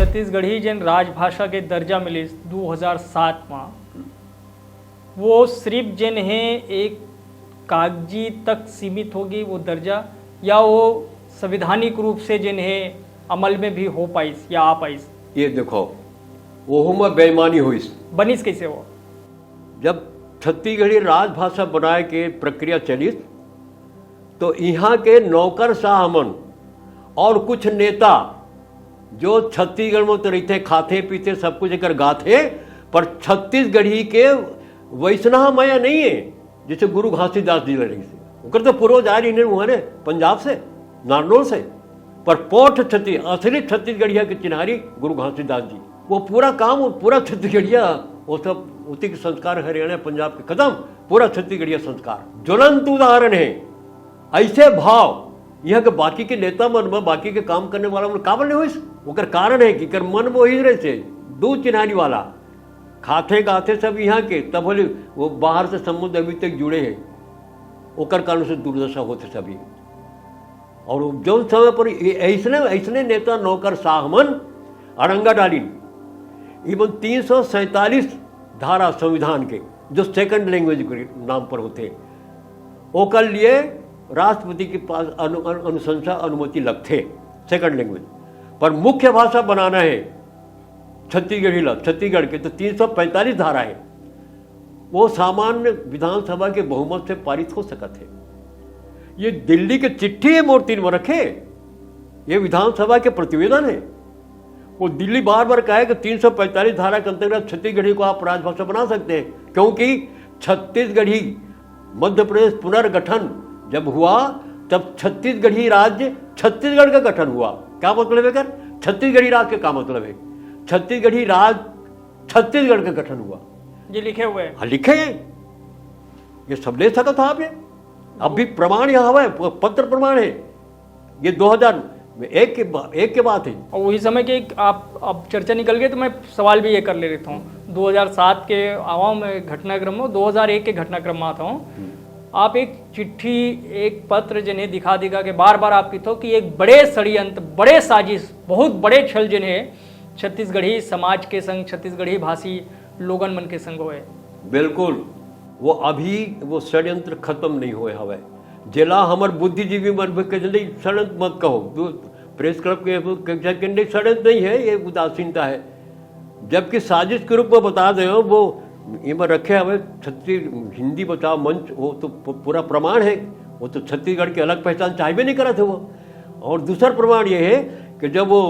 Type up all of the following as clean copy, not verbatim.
छत्तीसगढ़ी जन राजभाषा के दर्जा मिले 2007 में, वो सिर्फ जन है एक कागजी तक सीमित होगी वो दर्जा, या वो संवैधानिक रूप से जन है अमल में भी हो पाइस या आ पाइस? ये देखो वो में बेईमानी हुई बनिस कैसे हो? जब छत्तीसगढ़ी राजभाषा बनाए के प्रक्रिया चली तो यहाँ के नौकरशाह मन और कुछ नेता जो छत्तीसगढ़ में तो रहते खाते पीते सब कुछ कर गाथे, पर छत्तीसगढ़ी के वैष्णव मया नहीं है जैसे गुरु घासीदास जी लड़ी से उकर तो पूर्वज आ रही उन्होंने पंजाब से नारनौल से, पर पोठ असली छत्तीसगढ़िया के चिन्हारी गुरु घासीदास जी। वो पूरा काम पूरा छत्तीसगढ़िया वो सब उसी के संस्कार हरियाणा पंजाब के खत्म, पूरा छत्तीसगढ़िया संस्कार ज्वलंत उदाहरण है। ऐसे भाव यहाँ के बाकी के नेता मन में बाकी के काम करने वाला मन काबल नहीं हुई। ओकर कारण है कि कर मन वो ही रहे से दूध चिन्हारी वाला खाते गाते सब यहाँ के, तब बोले वो बाहर से समुद्र अभी तक जुड़े हैं, ओकर कारण से दुर्दशा होते सभी। और जो समय पर ऐसने नेता नौकर साहमन अड़ंगा डालिन इवन 347 धारा संविधान के जो सेकंड लैंग्वेज के नाम पर होते, ओकर लिए राष्ट्रपति के पास अनुशंसा अनुमति लगते सेकंड लैंग्वेज, पर मुख्य भाषा बनाना है छत्तीसगढ़ के तो 345 धारा है, वो सामान्य विधानसभा के बहुमत से पारित हो सकते है। ये दिल्ली के चिट्ठी है मूर्ति में रखे, ये विधानसभा के प्रतिवेदन है। वो दिल्ली बार बार कहे कि 345 धारा के अंतर्गत छत्तीसगढ़ी को आप राजभाषा बना सकते हैं, क्योंकि छत्तीसगढ़ी मध्य प्रदेश पुनर्गठन जब हुआ तब छत्तीसगढ़ी राज्य छत्तीसगढ़ का गठन हुआ। क्या मतलब है कर छत्तीसगढ़ी राज्य का क्या मतलब है? छत्तीसगढ़ी राज्य छत्तीसगढ़ का गठन हुआ, ये लिखे हुए हैं। हाँ लिखे हैं, ये सब ले सकते था आप। ये अब भी प्रमाण यहाँ है, पत्र प्रमाण है, ये 2001 के बात है। और वही समय के आप अब चर्चा निकल गई तो मैं सवाल भी ये कर ले रहा हूँ। 2007 के आवाम घटनाक्रम में 2001 के घटनाक्रम में आता हूँ, आप एक चिट्ठी एक पत्र जिन्हें दिखा के बार बार आप कहते हो कि एक बड़े षड्यंत्र बड़े साजिश बहुत बड़े छल जिन्हें छत्तीसगढ़ी समाज के संग छत्तीसगढ़ी भाषी लोगन मन के संग होए। बिल्कुल, वो अभी वो षड्यंत्र खत्म नहीं हुए हवे। जिला हमार बुद्धिजीवी मन षड्यंत्र मत कहो, प्रेस क्लब के षड्यंत्र नहीं है, ये उदासीनता है। जबकि साजिश के रूप में बता दे वो ये में रखे हवे हिंदी बचाओ मंच, वो तो पूरा प्रमाण है, वो तो छत्तीसगढ़ की अलग पहचान चाहबे नहीं करा थे वो। और दूसरा प्रमाण ये है कि जब वो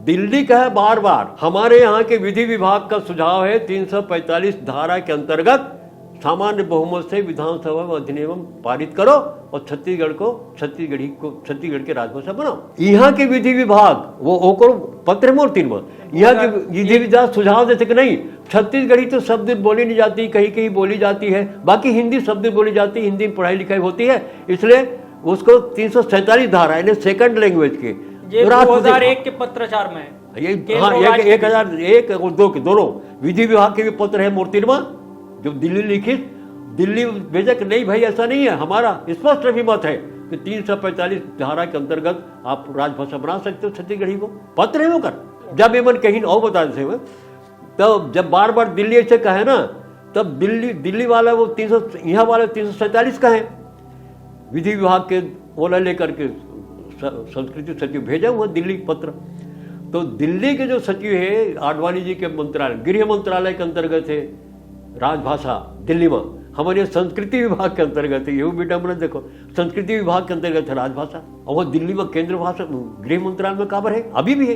दिल्ली का है बार बार हमारे यहाँ के विधि विभाग का सुझाव है 345 धारा के अंतर्गत सामान्य बहुमत से विधानसभा में अधिनियम पारित करो और छत्तीसगढ़ के राजभाषा बनाओ। यहाँ के विधि विभाग वो पत्र मूर्ति में यहाँ के विधि विभाग सुझाव देते कि नहीं छत्तीसगढ़ी तो शब्द बोली नहीं जाती, कहीं कहीं बोली जाती है, बाकी हिंदी शब्द बोली जाती है, हिंदी में पढ़ाई लिखाई होती है, इसलिए उसको 347 धारा यानी सेकंड लैंग्वेज के 2001 के पत्राचार में ये 1001 और 2 के दोनों विधि विभाग के भी पत्र है मूर्तिमा जो दिल्ली लिखित दिल्ली भेजक नहीं भाई ऐसा नहीं है, हमारा स्पष्ट अभिमत है कि 345 धारा के अंतर्गत आप राजभाषा बना सकते हो छत्तीसगढ़ी को, पत्र है वो कर। जब ये मन कहीं और बता देते हुए तब जब बार बार दिल्ली से कहे ना तब दिल्ली वाला वो 300 यहाँ वाले 347 का है विधि विभाग के ओला लेकर के संस्कृति सचिव भेजा हुआ दिल्ली पत्र। तो दिल्ली के जो सचिव है आडवाणी जी के मंत्रालय गृह मंत्रालय के अंतर्गत है राजभाषा दिल्ली में, हमारे संस्कृति विभाग के अंतर्गत है, ये बेटा मैंने देखो संस्कृति विभाग के अंतर्गत है राजभाषा, और वो दिल्ली में केंद्र भाषा गृह मंत्रालय में काबर है अभी भी है।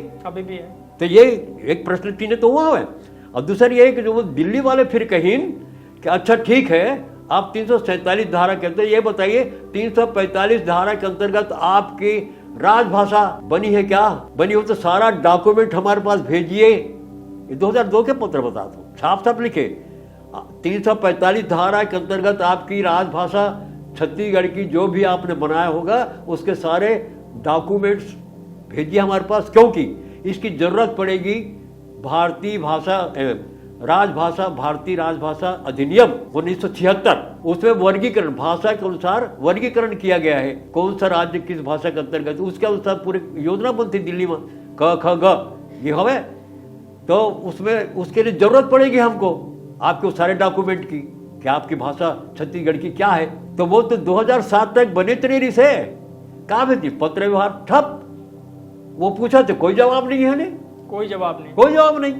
तो ये एक प्रश्न चिन्ह तो हुआ है। और दूसरी ये कि जो वो दिल्ली वाले फिर कहीं कि अच्छा ठीक है आप 347 धारा कहते हैं, ये बताइए 345 धारा के अंतर्गत आपकी राजभाषा बनी है क्या? बनी हो तो सारा डॉक्यूमेंट हमारे पास भेजिए। ये 2002 के पत्र बता दो, साफ साफ लिखे 345 धारा के अंतर्गत आपकी राजभाषा छत्तीसगढ़ की जो भी आपने बनाया होगा उसके सारे डॉक्यूमेंट्स भेजिए हमारे पास, क्योंकि इसकी जरूरत पड़ेगी भारतीय भाषा भारतीय राजभाषा अधिनियम 1976, उसमें वर्गीकरण भाषा के अनुसार वर्गीकरण किया गया है, कौन सा राज्य किस भाषा के अंतर्गत, उसके अनुसार पूरी योजना बनती दिल्ली में क ख ग ये हवे तो उसमें उसके लिए जरूरत पड़ेगी हमको आपके उस सारे डॉक्यूमेंट की कि आपकी भाषा छत्तीसगढ़ की क्या है। तो वो तो 2007 तक बने तो नहीं रही से कहाँ भी थी, पत्र व्यवहार ठप। वो पूछा तो कोई जवाब नहीं है ने, कोई जवाब नहीं। कोई जवाब नहीं।